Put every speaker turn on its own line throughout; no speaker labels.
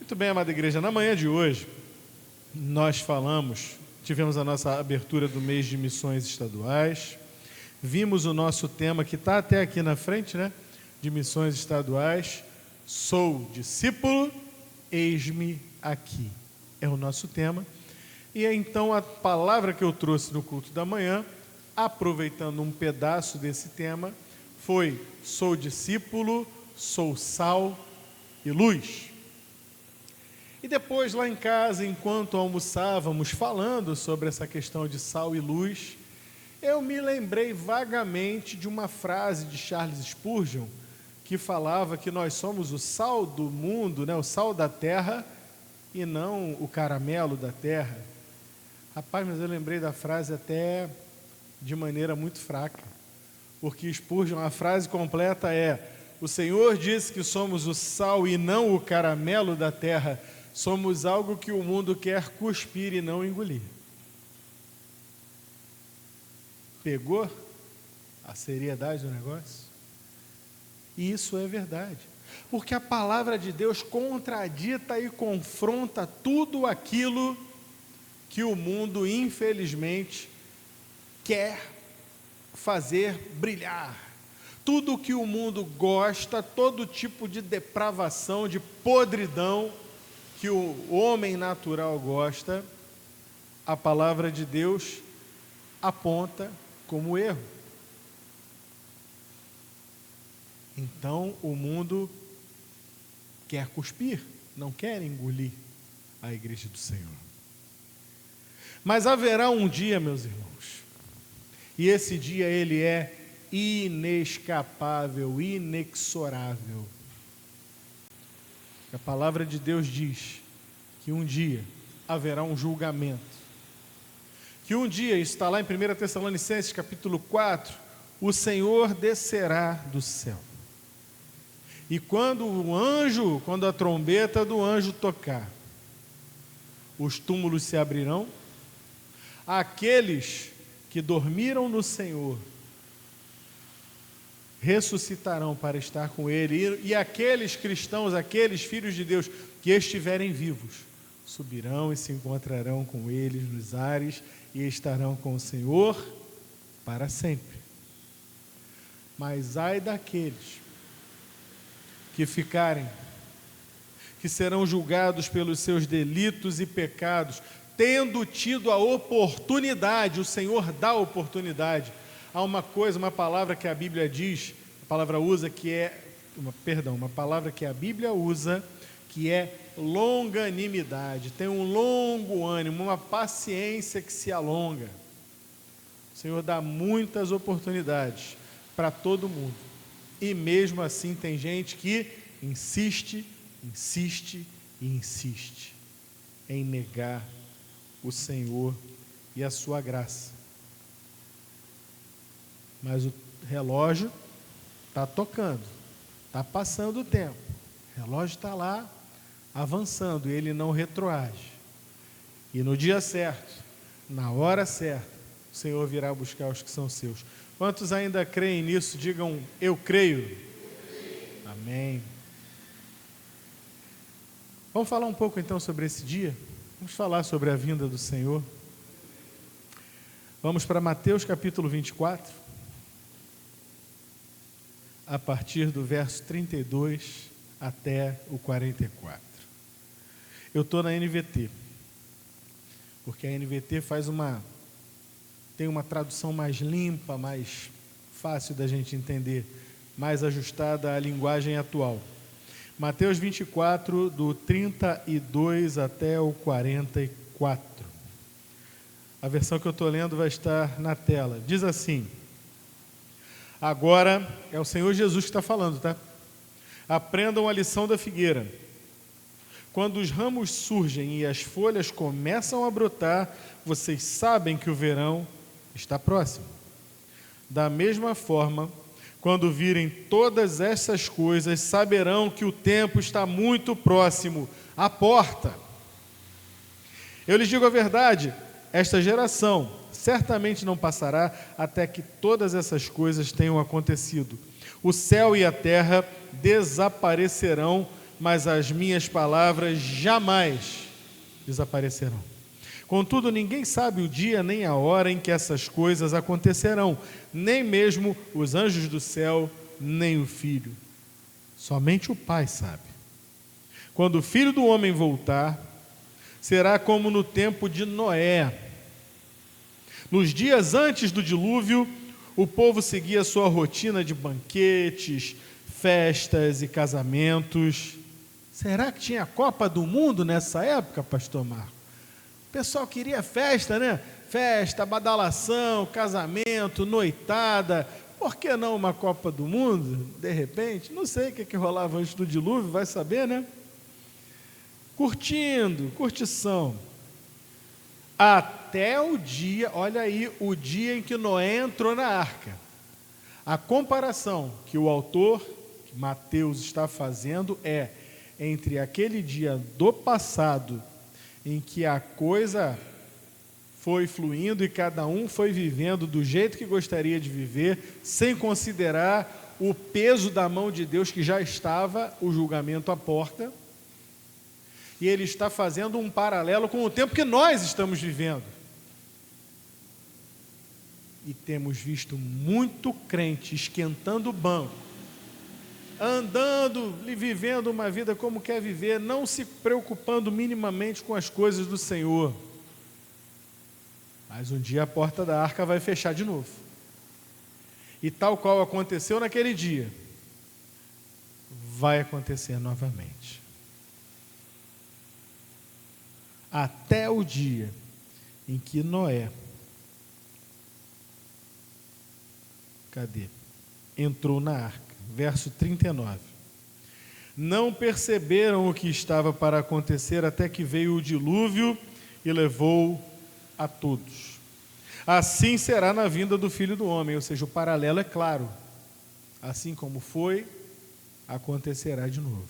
Muito bem, amada igreja, na manhã de hoje, nós tivemos a nossa abertura do mês de missões estaduais, vimos o nosso tema que está até aqui na frente, né? De missões estaduais, sou discípulo, eis-me aqui, é o nosso tema. E então a palavra que eu trouxe no culto da manhã, aproveitando um pedaço desse tema, foi: sou discípulo, sou sal e luz. E depois, lá em casa, enquanto almoçávamos, falando sobre essa questão de sal e luz, eu me lembrei vagamente de uma frase de Charles Spurgeon, que falava que nós somos o sal do mundo, né? O sal da terra, e não o caramelo da terra. Rapaz, mas eu lembrei da frase até de maneira muito fraca, porque Spurgeon, a frase completa é: o Senhor disse que somos o sal e não o caramelo da terra, somos algo que o mundo quer cuspir e não engolir. Pegou a seriedade do negócio? E isso é verdade, porque a palavra de Deus contradita e confronta tudo aquilo que o mundo, infelizmente, quer fazer brilhar. Tudo que o mundo gosta, todo tipo de depravação, de podridão que o homem natural gosta, a palavra de Deus aponta como erro. Então o mundo quer cuspir, não quer engolir a igreja do Senhor. Mas haverá um dia, meus irmãos, e esse dia ele é inescapável, inexorável. A palavra de Deus diz que um dia haverá um julgamento. Que um dia, está lá em 1 Tessalonicenses capítulo 4, o Senhor descerá do céu. E quando a trombeta do anjo tocar, os túmulos se abrirão, aqueles que dormiram no Senhor ressuscitarão para estar com Ele, e aqueles cristãos, aqueles filhos de Deus que estiverem vivos, subirão e se encontrarão com eles nos ares e estarão com o Senhor para sempre. Mas ai daqueles que serão julgados pelos seus delitos e pecados, tendo tido a oportunidade, o Senhor dá a oportunidade. Há uma palavra que a Bíblia diz, uma palavra que a Bíblia usa, que é longanimidade, tem um longo ânimo, uma paciência que se alonga. O Senhor dá muitas oportunidades para todo mundo, e mesmo assim tem gente que insiste em negar o Senhor e a sua graça. Mas o relógio está tocando, está passando o tempo, o relógio está lá avançando e ele não retroage. E no dia certo, na hora certa, o Senhor virá buscar os que são seus. Quantos ainda creem nisso? Digam: eu creio. Amém. Vamos falar um pouco então sobre esse dia? Vamos falar sobre a vinda do Senhor. Vamos para Mateus capítulo 24. A partir do verso 32 até o 44. Eu estou na NVT, porque a NVT tem uma tradução mais limpa, mais fácil da gente entender, mais ajustada à linguagem atual. Mateus 24, do 32 até o 44. A versão que eu estou lendo vai estar na tela. Diz assim: agora é o Senhor Jesus que está falando, tá? Aprendam a lição da figueira. Quando os ramos surgem e as folhas começam a brotar, vocês sabem que o verão está próximo. Da mesma forma, quando virem todas essas coisas, saberão que o tempo está muito próximo, à porta. Eu lhes digo a verdade, esta geração certamente não passará até que todas essas coisas tenham acontecido. O céu e a terra desaparecerão, mas as minhas palavras jamais desaparecerão. Contudo, ninguém sabe o dia nem a hora em que essas coisas acontecerão, nem mesmo os anjos do céu, nem o Filho. Somente o Pai sabe. Quando o Filho do Homem voltar, será como no tempo de Noé. Nos dias antes do dilúvio, o povo seguia sua rotina de banquetes, festas e casamentos. Será que tinha Copa do Mundo nessa época, pastor Marco? O pessoal queria festa, né? Festa, badalação, casamento, noitada. Por que não uma Copa do Mundo, de repente? Não sei o que rolava antes do dilúvio, vai saber, né? Curtindo, curtição. Até o dia, olha aí, o dia em que Noé entrou na arca. A comparação que o autor, que Mateus, está fazendo é entre aquele dia do passado, em que a coisa foi fluindo e cada um foi vivendo do jeito que gostaria de viver, sem considerar o peso da mão de Deus que já estava, o julgamento à porta. E ele está fazendo um paralelo com o tempo que nós estamos vivendo. E temos visto muito crente esquentando o banco, andando e vivendo uma vida como quer viver, não se preocupando minimamente com as coisas do Senhor. Mas um dia a porta da arca vai fechar de novo. E tal qual aconteceu naquele dia, vai acontecer novamente. Até o dia em que Noé, entrou na arca. Verso 39. Não perceberam o que estava para acontecer até que veio o dilúvio e levou a todos. Assim será na vinda do Filho do Homem, ou seja, o paralelo é claro. Assim como foi, acontecerá de novo.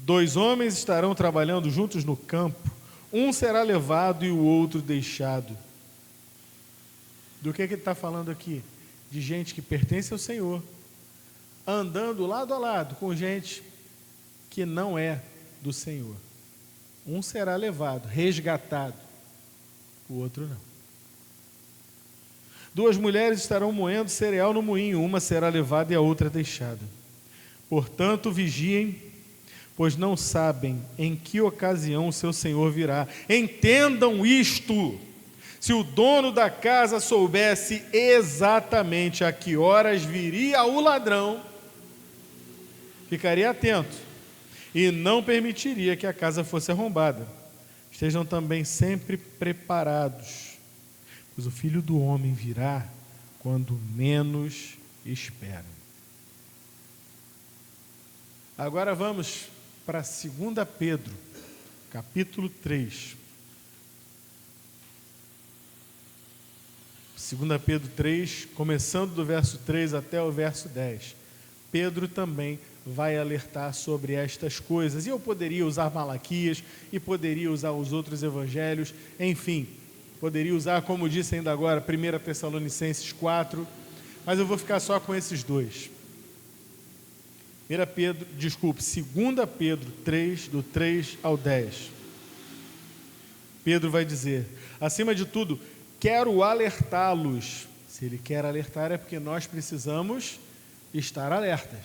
2 homens estarão trabalhando juntos no campo, um será levado e o outro deixado. Do que ele está falando aqui? De gente que pertence ao Senhor, andando lado a lado com gente que não é do Senhor. Um será levado, resgatado, o outro não. 2 mulheres estarão moendo cereal no moinho, uma será levada e a outra deixada. Portanto, vigiem, pois não sabem em que ocasião o seu Senhor virá. Entendam isto. Se o dono da casa soubesse exatamente a que horas viria o ladrão, ficaria atento e não permitiria que a casa fosse arrombada. Estejam também sempre preparados, pois o Filho do Homem virá quando menos esperam. Agora vamos para 2 Pedro, capítulo 3. 2 Pedro 3, começando do verso 3 até o verso 10. Pedro também vai alertar sobre estas coisas. E eu poderia usar Malaquias, e poderia usar os outros evangelhos, enfim, poderia usar, como disse ainda agora, 1 Tessalonicenses 4, mas eu vou ficar só com esses 2. 2 Pedro 3, do 3 ao 10. Pedro vai dizer: acima de tudo, quero alertá-los. Se ele quer alertar é porque nós precisamos estar alertas.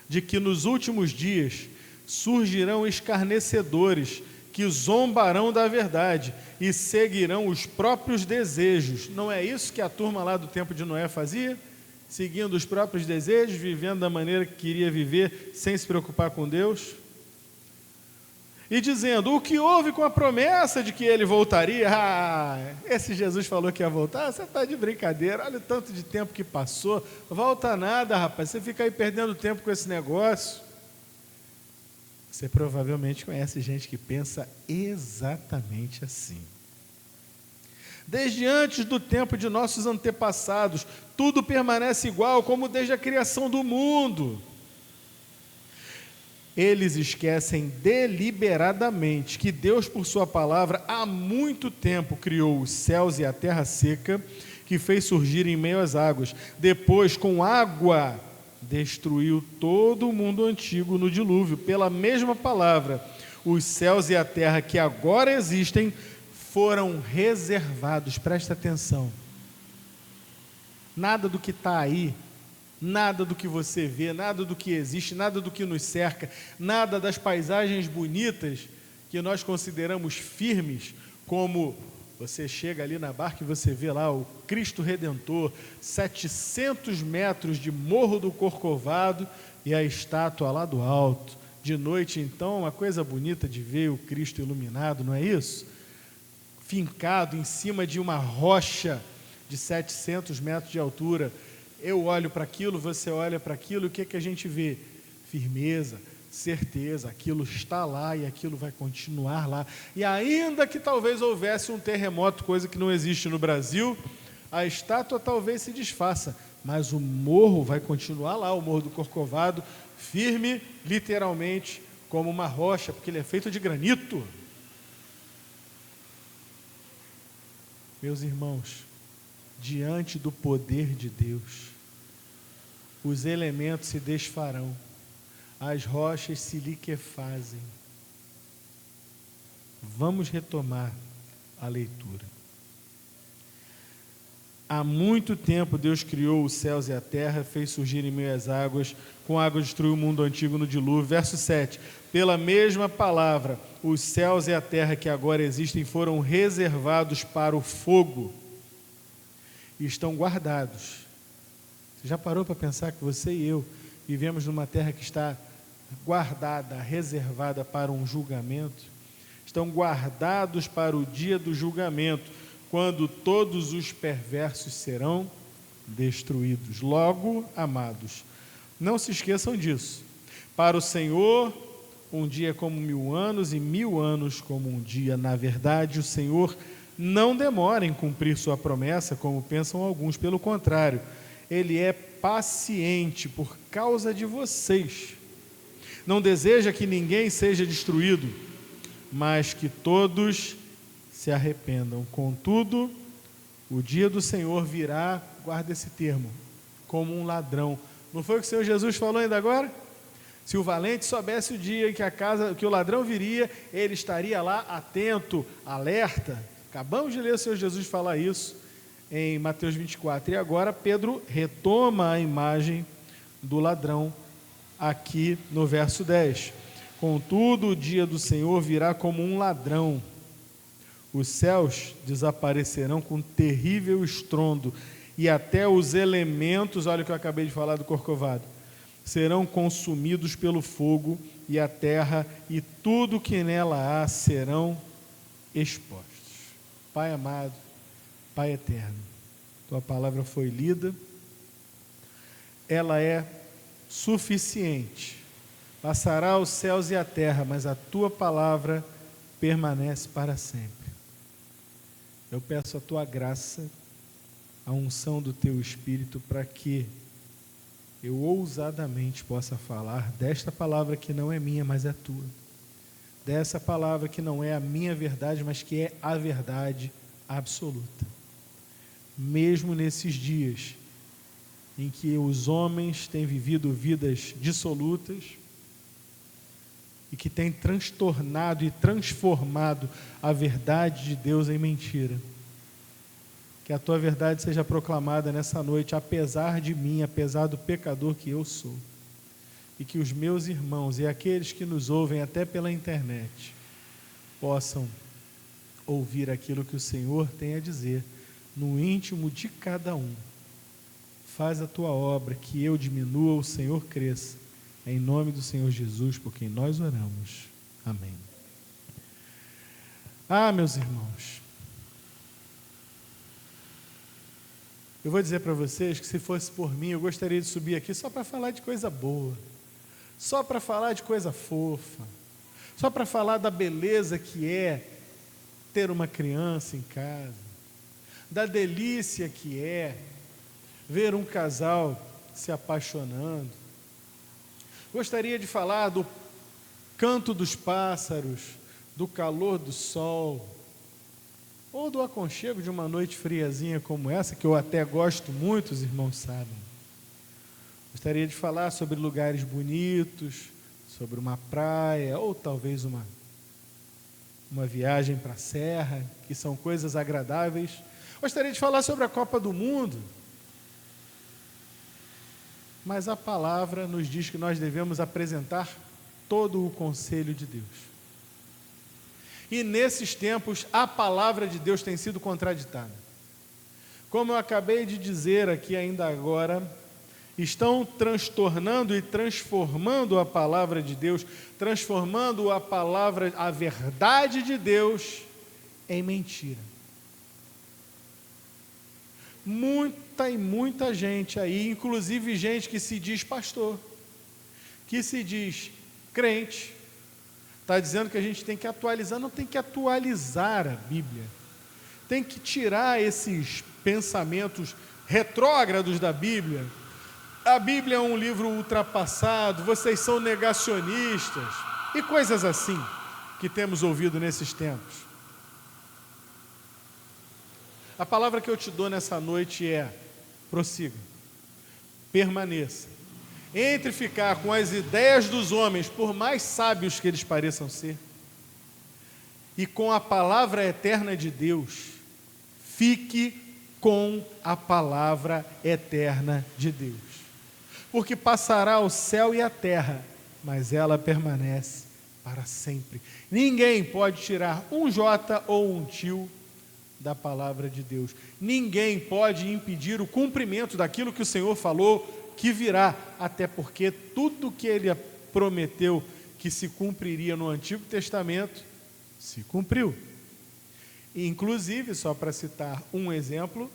De que nos últimos dias surgirão escarnecedores que zombarão da verdade e seguirão os próprios desejos. Não é isso que a turma lá do tempo de Noé fazia? Seguindo os próprios desejos, vivendo da maneira que queria viver, sem se preocupar com Deus. E dizendo: o que houve com a promessa de que ele voltaria? Esse Jesus falou que ia voltar? Você está de brincadeira, olha o tanto de tempo que passou. Volta nada, rapaz, você fica aí perdendo tempo com esse negócio. Você provavelmente conhece gente que pensa exatamente assim. Desde antes do tempo de nossos antepassados, tudo permanece igual, como desde a criação do mundo. Eles esquecem deliberadamente que Deus, por sua palavra, há muito tempo criou os céus e a terra seca, que fez surgir em meio às águas. Depois, com água destruiu todo o mundo antigo no dilúvio. Pela mesma palavra, os céus e a terra que agora existem foram reservados. Presta atenção. Nada do que está aí, nada do que você vê, nada do que existe, nada do que nos cerca, nada das paisagens bonitas que nós consideramos firmes, como você chega ali na barca e você vê lá o Cristo Redentor, 700 metros de Morro do Corcovado e a estátua lá do alto. De noite, então, uma coisa bonita de ver o Cristo iluminado, não é isso? Fincado em cima de uma rocha de 700 metros de altura. Eu olho para aquilo, você olha para aquilo, e o que que a gente vê? Firmeza, certeza, aquilo está lá e aquilo vai continuar lá. E ainda que talvez houvesse um terremoto, coisa que não existe no Brasil, a estátua talvez se desfaça, mas o morro vai continuar lá, o Morro do Corcovado, firme, literalmente, como uma rocha, porque ele é feito de granito. Meus irmãos, diante do poder de Deus, os elementos se desfarão, as rochas se liquefazem. Vamos retomar a leitura. Há muito tempo Deus criou os céus e a terra, fez surgir em meio às águas, com água destruiu o mundo antigo no dilúvio. Verso 7, pela mesma palavra, os céus e a terra que agora existem foram reservados para o fogo e estão guardados. Você já parou para pensar que você e eu vivemos numa terra que está guardada, reservada para um julgamento? Estão guardados para o dia do julgamento, quando todos os perversos serão destruídos. Logo, amados, não se esqueçam disso. Para o Senhor, um dia é como 1000 anos, e 1000 anos como um dia. Na verdade, o Senhor não demora em cumprir sua promessa, como pensam alguns. Pelo contrário, Ele é paciente por causa de vocês. Não deseja que ninguém seja destruído, mas que todos se arrependam. Contudo, o dia do Senhor virá, guarda esse termo, como um ladrão. Não foi o que o Senhor Jesus falou ainda agora? Se o valente soubesse o dia em que o ladrão viria, ele estaria lá atento, alerta. Acabamos de ler o Senhor Jesus falar isso em Mateus 24. E agora Pedro retoma a imagem do ladrão aqui no verso 10. Contudo, o dia do Senhor virá como um ladrão. Os céus desaparecerão com terrível estrondo, e até os elementos, olha o que eu acabei de falar do Corcovado, serão consumidos pelo fogo, e a terra e tudo que nela há serão expostos. Pai amado, Pai eterno, tua palavra foi lida, ela é suficiente, passará os céus e a terra, mas a tua palavra permanece para sempre. Eu peço a tua graça, a unção do teu Espírito, para que eu ousadamente possa falar desta palavra que não é minha, mas é tua. Dessa palavra que não é a minha verdade, mas que é a verdade absoluta. Mesmo nesses dias em que os homens têm vivido vidas dissolutas e que têm transtornado e transformado a verdade de Deus em mentira, que a tua verdade seja proclamada nessa noite, apesar de mim, apesar do pecador que eu sou, e que os meus irmãos e aqueles que nos ouvem até pela internet possam ouvir aquilo que o Senhor tem a dizer no íntimo de cada um. Faz a tua obra, que eu diminua, o Senhor cresça, em nome do Senhor Jesus, por quem nós oramos. Amém. Meus irmãos, eu vou dizer para vocês que, se fosse por mim, eu gostaria de subir aqui só para falar de coisa boa, só para falar de coisa fofa, só para falar da beleza que é ter uma criança em casa, da delícia que é ver um casal se apaixonando. Gostaria de falar do canto dos pássaros, do calor do sol, ou do aconchego de uma noite friazinha como essa, que eu até gosto muito, os irmãos sabem. Gostaria de falar sobre lugares bonitos, sobre uma praia, ou talvez uma viagem para a serra, que são coisas agradáveis. Gostaria de falar sobre a Copa do Mundo, mas a palavra nos diz que nós devemos apresentar todo o conselho de Deus. E nesses tempos, a palavra de Deus tem sido contraditada. Como eu acabei de dizer aqui ainda agora, estão transtornando e transformando a palavra de Deus, transformando a palavra, a verdade de Deus, em mentira. Muita gente aí, inclusive gente que se diz pastor, que se diz crente, está dizendo que a gente tem que atualizar. Não tem que atualizar a Bíblia, tem que tirar esses pensamentos retrógrados da Bíblia. A Bíblia é um livro ultrapassado, vocês são negacionistas, e coisas assim que temos ouvido nesses tempos. A palavra que eu te dou nessa noite é: prossiga, permaneça. Entre ficar com as ideias dos homens, por mais sábios que eles pareçam ser, e com a palavra eterna de Deus, fique com a palavra eterna de Deus. Porque passará o céu e a terra, mas ela permanece para sempre. Ninguém pode tirar um jota ou um tio da palavra de Deus. Ninguém pode impedir o cumprimento daquilo que o Senhor falou que virá, até porque tudo que Ele prometeu que se cumpriria no Antigo Testamento, se cumpriu. E, inclusive, só para citar um exemplo,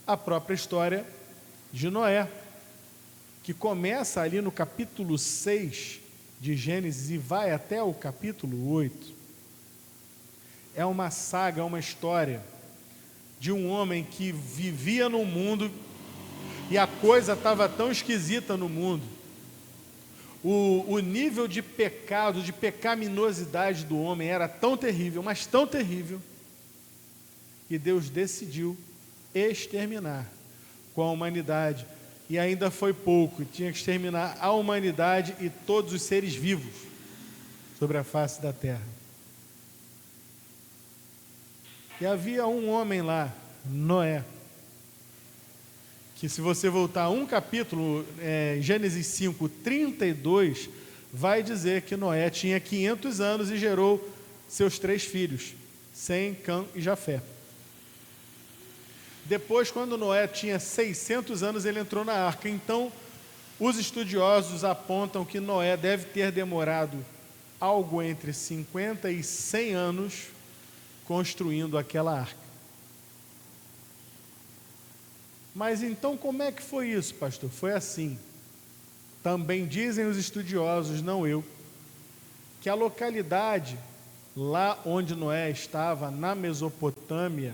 a própria história de Noé, que começa ali no capítulo 6 de Gênesis e vai até o capítulo 8. É uma saga, uma história de um homem que vivia no mundo e a coisa estava tão esquisita no mundo. O nível de pecado, de pecaminosidade do homem era tão terrível, mas tão terrível, que Deus decidiu exterminar com a humanidade. E ainda foi pouco, tinha que exterminar a humanidade e todos os seres vivos sobre a face da terra. E havia um homem lá, Noé, que se você voltar um capítulo, Gênesis 5, 32, vai dizer que Noé tinha 500 anos e gerou seus 3 filhos, Sem, Cã e Jafé. Depois, quando Noé tinha 600 anos, ele entrou na arca. Então, os estudiosos apontam que Noé deve ter demorado algo entre 50 e 100 anos construindo aquela arca. Mas então como é que foi isso, pastor? Foi assim. Também dizem os estudiosos, não eu, que a localidade lá onde Noé estava, na Mesopotâmia,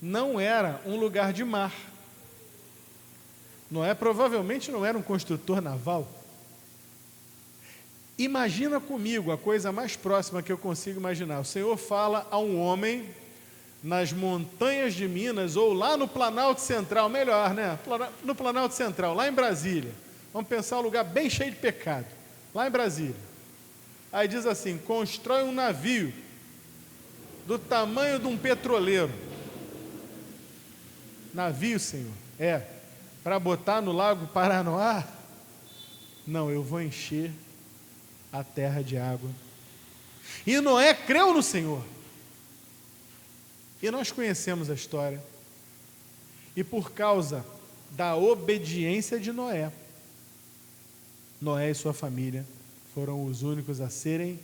não era um lugar de mar. Noé provavelmente não era um construtor naval. Imagina comigo a coisa mais próxima que eu consigo imaginar. O Senhor fala a um homem nas montanhas de Minas, ou lá no Planalto Central, melhor, né? No Planalto Central, lá em Brasília. Vamos pensar um lugar bem cheio de pecado, lá em Brasília. Aí diz assim: constrói um navio do tamanho de um petroleiro. Navio, Senhor? Para botar no Lago Paranoá? Não, eu vou encher a terra de água. E Noé creu no Senhor. E nós conhecemos a história. E por causa da obediência de Noé, Noé e sua família foram os únicos a serem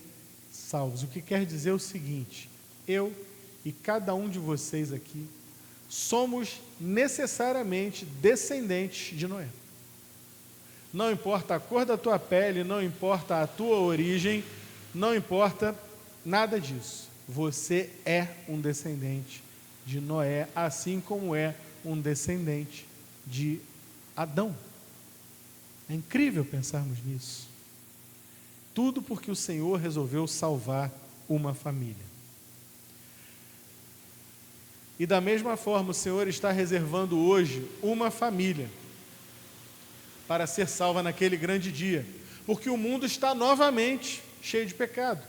salvos. O que quer dizer o seguinte: eu e cada um de vocês aqui somos necessariamente descendentes de Noé. Não importa a cor da tua pele, não importa a tua origem, não importa nada disso. Você é um descendente de Noé, assim como é um descendente de Adão. É incrível pensarmos nisso. Tudo porque o Senhor resolveu salvar uma família. E da mesma forma, o Senhor está reservando hoje uma família para ser salva naquele grande dia, porque o mundo está novamente cheio de pecado.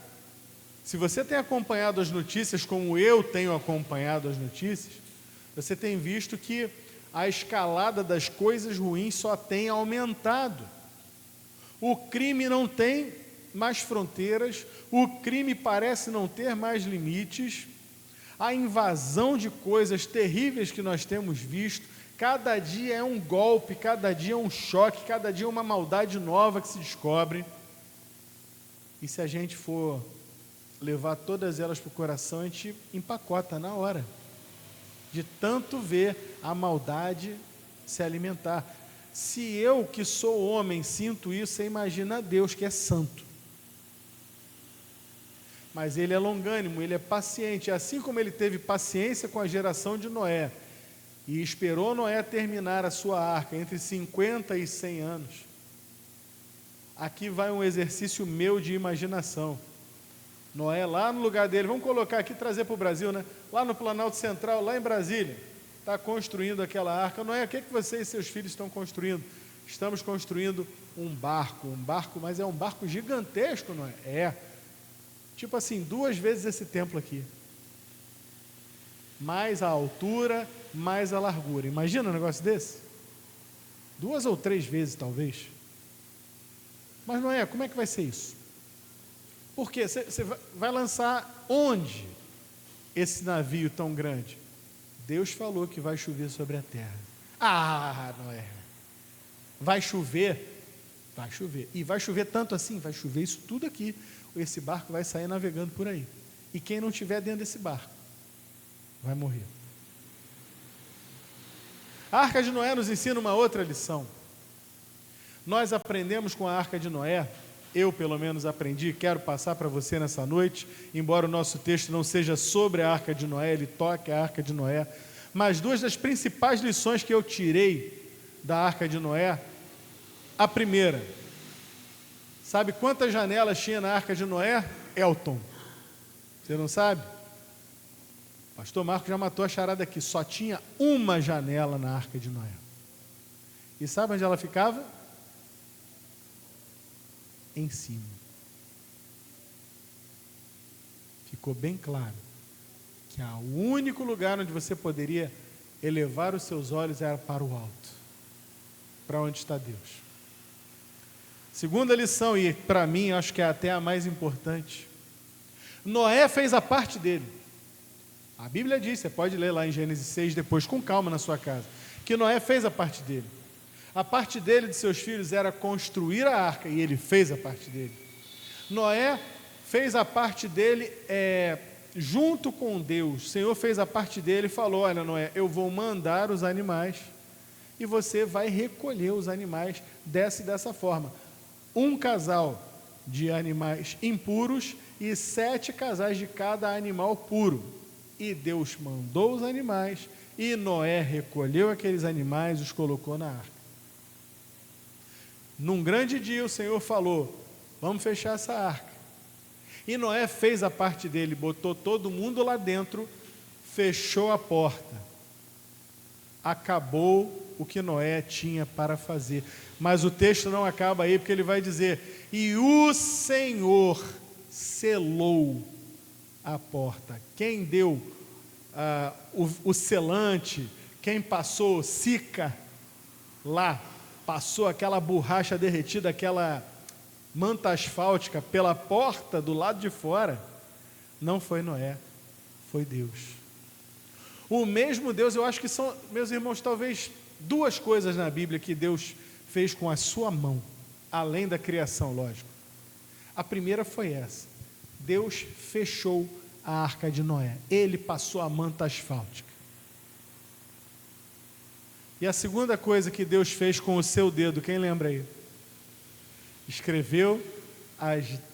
Se você tem acompanhado as notícias, como eu tenho acompanhado as notícias, você tem visto que a escalada das coisas ruins só tem aumentado. O crime não tem mais fronteiras, o crime parece não ter mais limites, a invasão de coisas terríveis que nós temos visto, cada dia é um golpe, cada dia é um choque, cada dia é uma maldade nova que se descobre. E se a gente for levar todas elas para o coração, a gente empacota na hora, de tanto ver a maldade se alimentar. Se eu, que sou homem, sinto isso, você imagina Deus, que é santo. Mas ele é longânimo, ele é paciente, assim como ele teve paciência com a geração de Noé, e esperou Noé terminar a sua arca, entre 50 e 100 anos. Aqui vai um exercício meu de imaginação. Noé lá no lugar dele, vamos colocar aqui, trazer para o Brasil, né? Lá no Planalto Central, lá em Brasília, está construindo aquela arca. Noé, o que você e seus filhos estão construindo? Estamos construindo um barco, mas é um barco gigantesco, Noé? É, tipo assim, 2 vezes esse templo aqui, mais a altura, mais a largura. Imagina um negócio desse? 2 ou 3 vezes talvez. Mas Noé, como é que vai ser isso? Porque você vai lançar onde esse navio tão grande? Deus falou que vai chover sobre a terra. Ah, Noé, vai chover? Vai chover. E vai chover tanto assim? Vai chover isso tudo aqui. Esse barco vai sair navegando por aí. E quem não estiver dentro desse barco vai morrer. A Arca de Noé nos ensina uma outra lição. Nós aprendemos com a Arca de Noé, eu pelo menos aprendi, quero passar para você nessa noite, embora o nosso texto não seja sobre a Arca de Noé, ele toque a Arca de Noé, mas 2 das principais lições que eu tirei da Arca de Noé, a primeira, sabe quantas janelas tinha na Arca de Noé? Elton, você não sabe? Pastor Marcos já matou a charada aqui, só tinha uma janela na Arca de Noé. E sabe onde ela ficava? Em cima. Ficou bem claro que o único lugar onde você poderia elevar os seus olhos era para o alto, para onde está Deus. Segunda lição, e para mim acho que é até a mais importante, Noé fez a parte dele. A Bíblia diz, você pode ler lá em Gênesis 6 depois com calma na sua casa, que Noé fez a parte dele. A parte dele e de seus filhos era construir a arca, e ele fez a parte dele. Noé fez a parte dele junto com Deus. O Senhor fez a parte dele e falou: olha, Noé, eu vou mandar os animais e você vai recolher os animais dessa forma. 1 casal de animais impuros e 7 casais de cada animal puro. E Deus mandou os animais e Noé recolheu aqueles animais e os colocou na arca. Num grande dia o Senhor falou: vamos fechar essa arca. E Noé fez a parte dele, botou todo mundo lá dentro, fechou a porta. Acabou o que Noé tinha para fazer. Mas o texto não acaba aí, porque ele vai dizer: e o Senhor selou a porta. Quem deu o selante, quem passou cica lá, passou aquela borracha derretida, aquela manta asfáltica pela porta do lado de fora, não foi Noé, foi Deus. O mesmo Deus, eu acho que são, meus irmãos, talvez 2 coisas na Bíblia que Deus fez com a sua mão, além da criação, lógico. A primeira foi essa: Deus fechou a arca de Noé, ele passou a manta asfáltica. E a segunda coisa que Deus fez com o seu dedo, quem lembra aí? Escreveu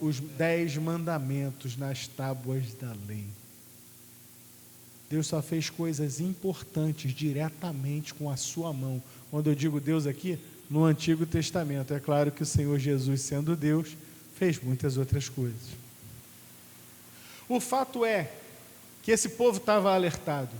os 10 mandamentos nas tábuas da lei. Deus só fez coisas importantes diretamente com a sua mão. Quando eu digo Deus aqui, no Antigo Testamento. É claro que o Senhor Jesus, sendo Deus, fez muitas outras coisas. O fato é que esse povo estava alertado,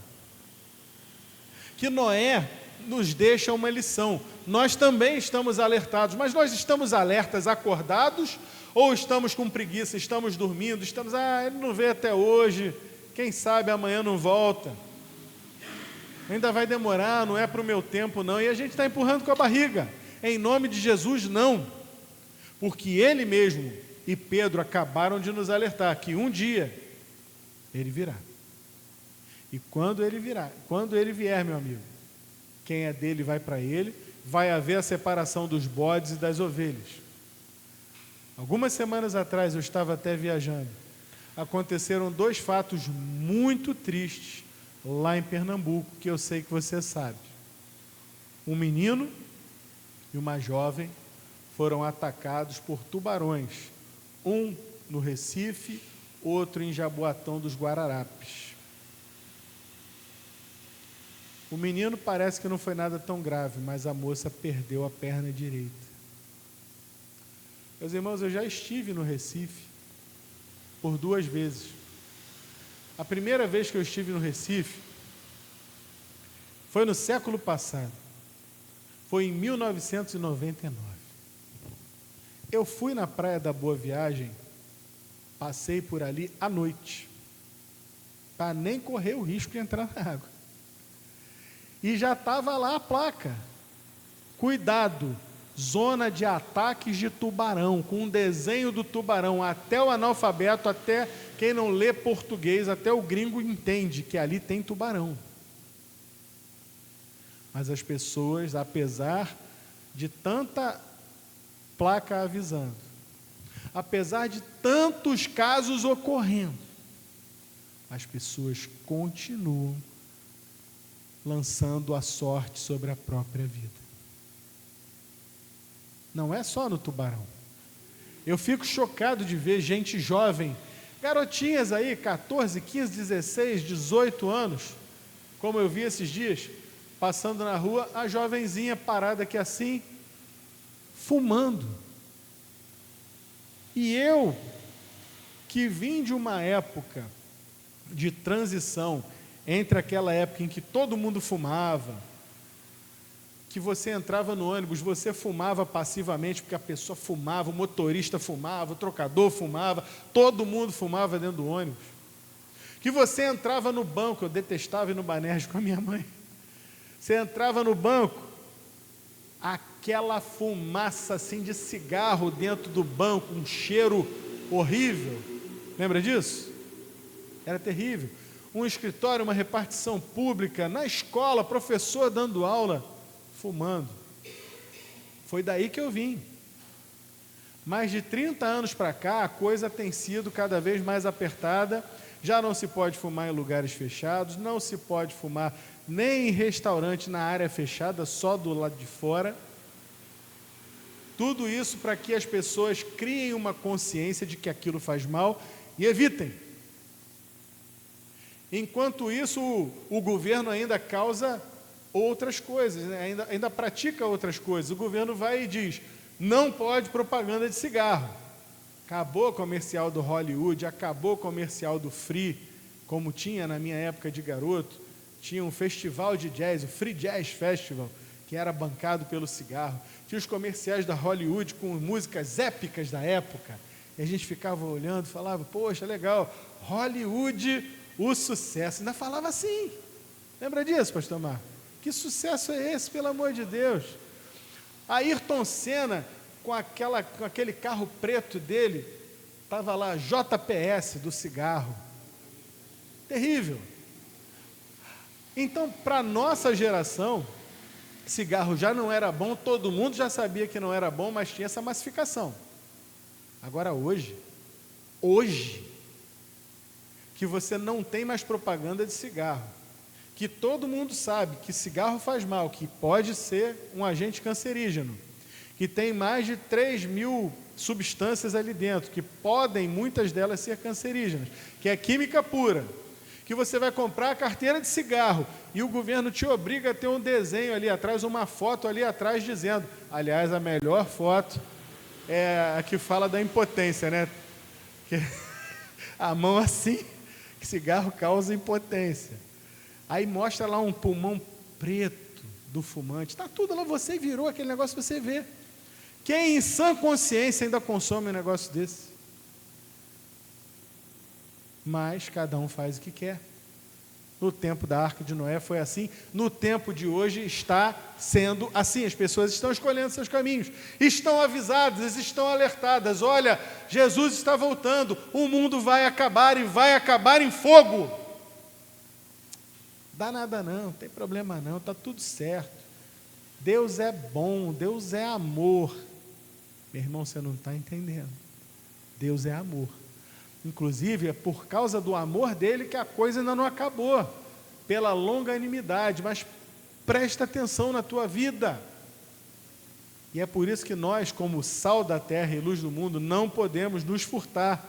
que Noé nos deixa uma lição. Nós também estamos alertados, mas nós estamos alertas, acordados, ou estamos com preguiça, estamos dormindo, ele não veio até hoje, quem sabe amanhã não volta, ainda vai demorar, não é para o meu tempo não, e a gente está empurrando com a barriga. Em nome de Jesus, não, porque Ele mesmo e Pedro acabaram de nos alertar que um dia Ele virá, e quando Ele vier, meu amigo, quem é dele vai para Ele, vai haver a separação dos bodes e das ovelhas. Algumas semanas atrás eu estava até viajando, aconteceram 2 fatos muito tristes lá em Pernambuco, que eu sei que você sabe. Um menino e uma jovem foram atacados por tubarões, um no Recife, outro em Jaboatão dos Guararapes. O menino parece que não foi nada tão grave, mas a moça perdeu a perna direita. Meus irmãos, eu já estive no Recife por 2 vezes. A primeira vez que eu estive no Recife foi no século passado, foi em 1999. Eu fui na Praia da Boa Viagem, passei por ali à noite, para nem correr o risco de entrar na água. E já estava lá a placa: cuidado, zona de ataques de tubarão, com um desenho do tubarão. Até o analfabeto, até quem não lê português, até o gringo entende que ali tem tubarão. Mas as pessoas, apesar de tanta placa avisando, apesar de tantos casos ocorrendo, as pessoas continuam lançando a sorte sobre a própria vida. Não é só no tubarão. Eu fico chocado de ver gente jovem, garotinhas aí, 14, 15, 16, 18 anos, como eu vi esses dias, passando na rua, a jovenzinha parada aqui assim, fumando. E eu, que vim de uma época de transição, entre aquela época em que todo mundo fumava, que você entrava no ônibus, você fumava passivamente, porque a pessoa fumava, o motorista fumava, o trocador fumava, todo mundo fumava dentro do ônibus. Que você entrava no banco, eu detestava ir no Banerj com a minha mãe. Você entrava no banco, aquela fumaça assim de cigarro dentro do banco, um cheiro horrível. Lembra disso? Era terrível. Um escritório, uma repartição pública, na escola, professor dando aula, fumando. Foi daí que eu vim. Mais de 30 anos para cá, a coisa tem sido cada vez mais apertada. Já não se pode fumar em lugares fechados, não se pode fumar nem em restaurante na área fechada, só do lado de fora. Tudo isso para que as pessoas criem uma consciência de que aquilo faz mal e evitem. Enquanto isso, o governo ainda causa outras coisas, né? ainda pratica outras coisas. O governo vai e diz: não pode propaganda de cigarro. Acabou o comercial do Hollywood, acabou o comercial do Free, como tinha na minha época de garoto. Tinha um festival de jazz, o Free Jazz Festival, que era bancado pelo cigarro. Tinha os comerciais da Hollywood com músicas épicas da época. E a gente ficava olhando e falava: poxa, legal, Hollywood, o sucesso. Ainda falava assim. Lembra disso, pastor Marcos? Que sucesso é esse, pelo amor de Deus? Ayrton Senna, com aquele carro preto dele, estava lá, JPS do cigarro. Terrível. Então, para a nossa geração, cigarro já não era bom, todo mundo já sabia que não era bom, mas tinha essa massificação. Agora hoje, que você não tem mais propaganda de cigarro, que todo mundo sabe que cigarro faz mal, que pode ser um agente cancerígeno, que tem mais de 3.000 substâncias ali dentro, que podem, muitas delas, ser cancerígenas, que é química pura, que você vai comprar a carteira de cigarro e o governo te obriga a ter um desenho ali atrás, uma foto ali atrás dizendo, aliás, a melhor foto é a que fala da impotência, né? Que a mão assim, que cigarro causa impotência. Aí mostra lá um pulmão preto, do fumante, está tudo lá, você virou aquele negócio, você vê. Quem em sã consciência ainda consome um negócio desse? Mas cada um faz o que quer. No tempo da Arca de Noé foi assim, no tempo de hoje está sendo assim, as pessoas estão escolhendo seus caminhos, estão avisadas, estão alertadas, olha, Jesus está voltando, o mundo vai acabar e vai acabar em fogo. Dá nada não, não tem problema não, está tudo certo. Deus é bom, Deus é amor. Meu irmão, você não está entendendo. Deus é amor. Inclusive, é por causa do amor dele que a coisa ainda não acabou, pela longanimidade, mas presta atenção na tua vida. E é por isso que nós, como sal da terra e luz do mundo, não podemos nos furtar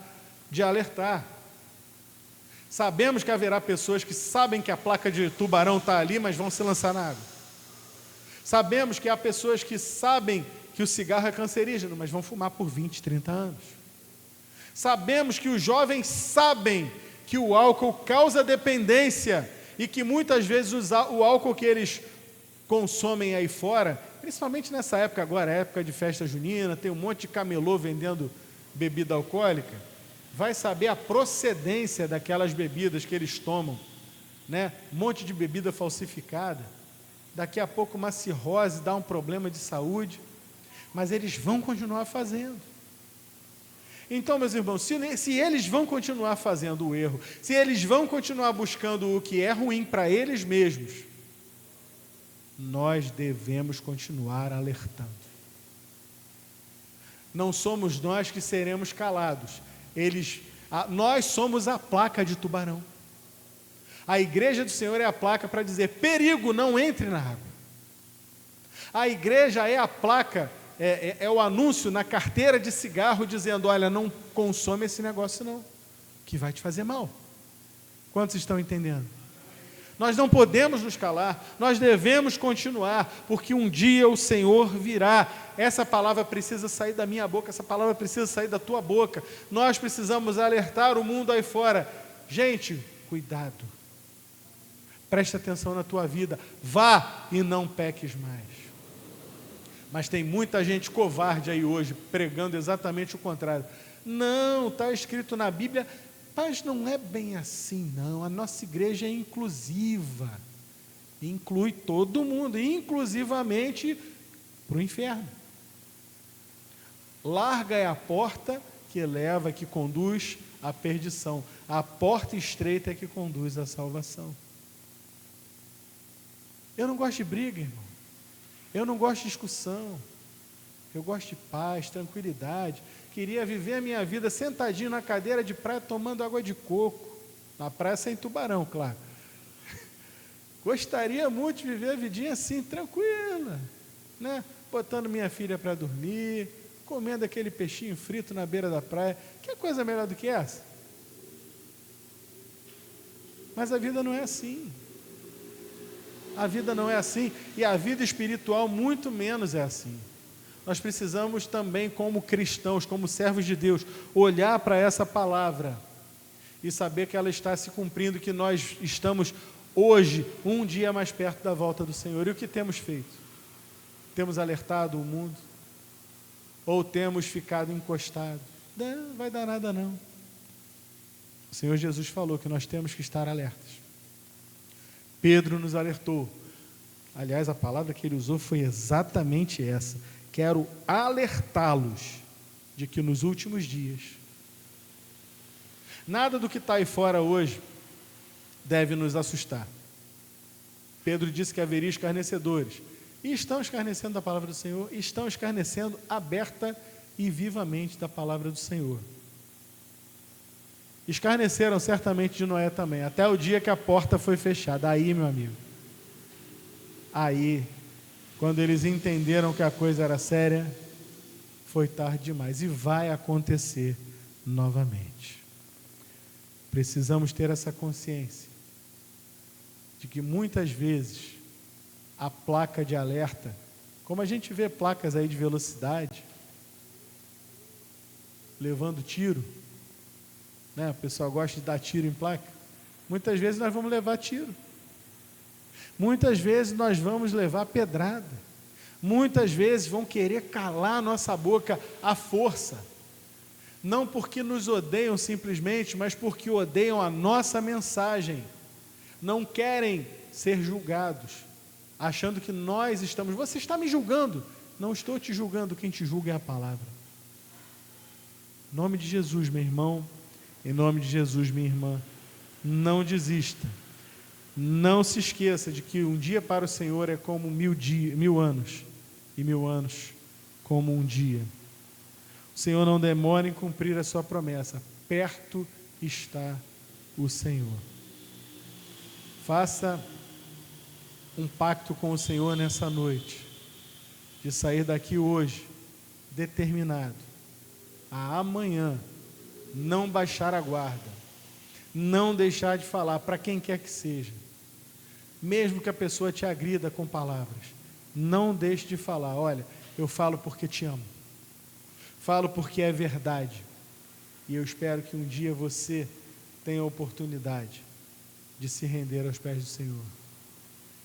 de alertar. Sabemos que haverá pessoas que sabem que a placa de tubarão está ali, mas vão se lançar na água. Sabemos que há pessoas que sabem que o cigarro é cancerígeno, mas vão fumar por 20, 30 anos. Sabemos que os jovens sabem que o álcool causa dependência e que muitas vezes o álcool que eles consomem aí fora, principalmente nessa época agora, época de festa junina, tem um monte de camelô vendendo bebida alcoólica, vai saber a procedência daquelas bebidas que eles tomam, né? Um monte de bebida falsificada, daqui a pouco uma cirrose dá um problema de saúde, mas eles vão continuar fazendo. Então, meus irmãos, se eles vão continuar fazendo o erro, se eles vão continuar buscando o que é ruim para eles mesmos, nós devemos continuar alertando. Não somos nós que seremos calados, nós somos a placa de tubarão. A igreja do Senhor é a placa para dizer, perigo, não entre na água. A igreja é a placa, é o anúncio na carteira de cigarro dizendo, olha, não consome esse negócio não, que vai te fazer mal. Quantos estão entendendo? Nós não podemos nos calar, nós devemos continuar, porque um dia o Senhor virá. Essa palavra precisa sair da minha boca, essa palavra precisa sair da tua boca. Nós precisamos alertar o mundo aí fora. Gente, cuidado. Preste atenção na tua vida. Vá e não peques mais. Mas tem muita gente covarde aí hoje, pregando exatamente o contrário. Não, está escrito na Bíblia, mas não é bem assim, não. A nossa igreja é inclusiva. Inclui todo mundo, inclusivamente para o inferno. Larga é a porta que leva, que conduz à perdição. A porta estreita é que conduz à salvação. Eu não gosto de briga, irmão. Eu não gosto de discussão. Eu gosto de paz, tranquilidade. Queria viver a minha vida sentadinho na cadeira de praia, tomando água de coco. Na praia sem tubarão, claro. Gostaria muito de viver a vidinha assim, tranquila, né? Botando minha filha para dormir, comendo aquele peixinho frito na beira da praia. Que coisa melhor do que essa? Mas a vida não é assim. A vida não é assim, e a vida espiritual muito menos é assim. Nós precisamos também, como cristãos, como servos de Deus, olhar para essa palavra e saber que ela está se cumprindo, que nós estamos hoje, um dia mais perto da volta do Senhor. E o que temos feito? Temos alertado o mundo? Ou temos ficado encostados? Não vai dar nada não. O Senhor Jesus falou que nós temos que estar alertas. Pedro nos alertou. Aliás, a palavra que ele usou foi exatamente essa. Quero alertá-los de que nos últimos dias, nada do que está aí fora hoje deve nos assustar. Pedro disse que haveria escarnecedores. E estão escarnecendo da palavra do Senhor, estão escarnecendo aberta e vivamente da palavra do Senhor. Escarneceram certamente de Noé também, até o dia que a porta foi fechada. Aí, meu amigo, aí, quando eles entenderam que a coisa era séria, foi tarde demais. E vai acontecer novamente. Precisamos ter essa consciência de que muitas vezes a placa de alerta, como a gente vê placas aí de velocidade, levando tiro, né? O pessoal gosta de dar tiro em placa. Muitas vezes nós vamos levar tiro. Muitas vezes nós vamos levar pedrada. Muitas vezes vão querer calar a nossa boca à força. Não porque nos odeiam simplesmente, mas porque odeiam a nossa mensagem. Não querem ser julgados, achando que nós estamos... Você está me julgando. Não estou te julgando, quem te julga é a palavra. Em nome de Jesus, meu irmão, em nome de Jesus, minha irmã, não desista. Não se esqueça de que um dia para o Senhor é como 1000 anos, e 1000 anos como um dia. O Senhor não demora em cumprir a sua promessa. Perto está o Senhor. Faça um pacto com o Senhor nessa noite, de sair daqui hoje determinado a amanhã não baixar a guarda, não deixar de falar para quem quer que seja, mesmo que a pessoa te agrida com palavras, não deixe de falar: olha, eu falo porque te amo, falo porque é verdade, e eu espero que um dia você tenha a oportunidade de se render aos pés do Senhor.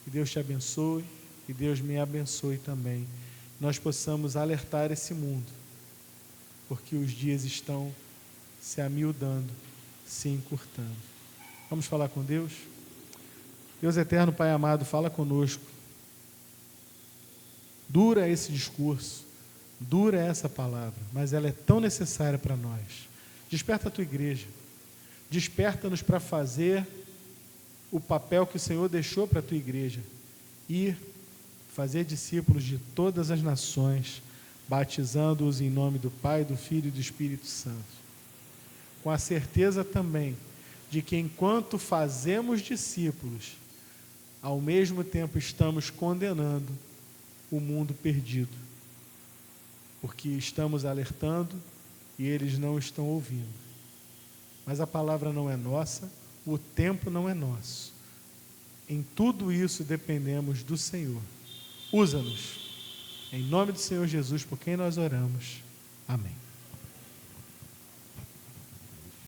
Que Deus te abençoe, e Deus me abençoe também. Nós possamos alertar esse mundo, porque os dias estão se amiudando, se encurtando. Vamos falar com Deus? Deus eterno, Pai amado, fala conosco. Dura esse discurso, dura essa palavra, mas ela é tão necessária para nós. Desperta a tua igreja, desperta-nos para fazer o papel que o Senhor deixou para a tua igreja, ir fazer discípulos de todas as nações, batizando-os em nome do Pai, do Filho e do Espírito Santo, com a certeza também de que enquanto fazemos discípulos, ao mesmo tempo estamos condenando o mundo perdido, porque estamos alertando e eles não estão ouvindo. Mas a palavra não é nossa, o tempo não é nosso. Em tudo isso dependemos do Senhor. Usa-nos. Em nome do Senhor Jesus, por quem nós oramos. Amém.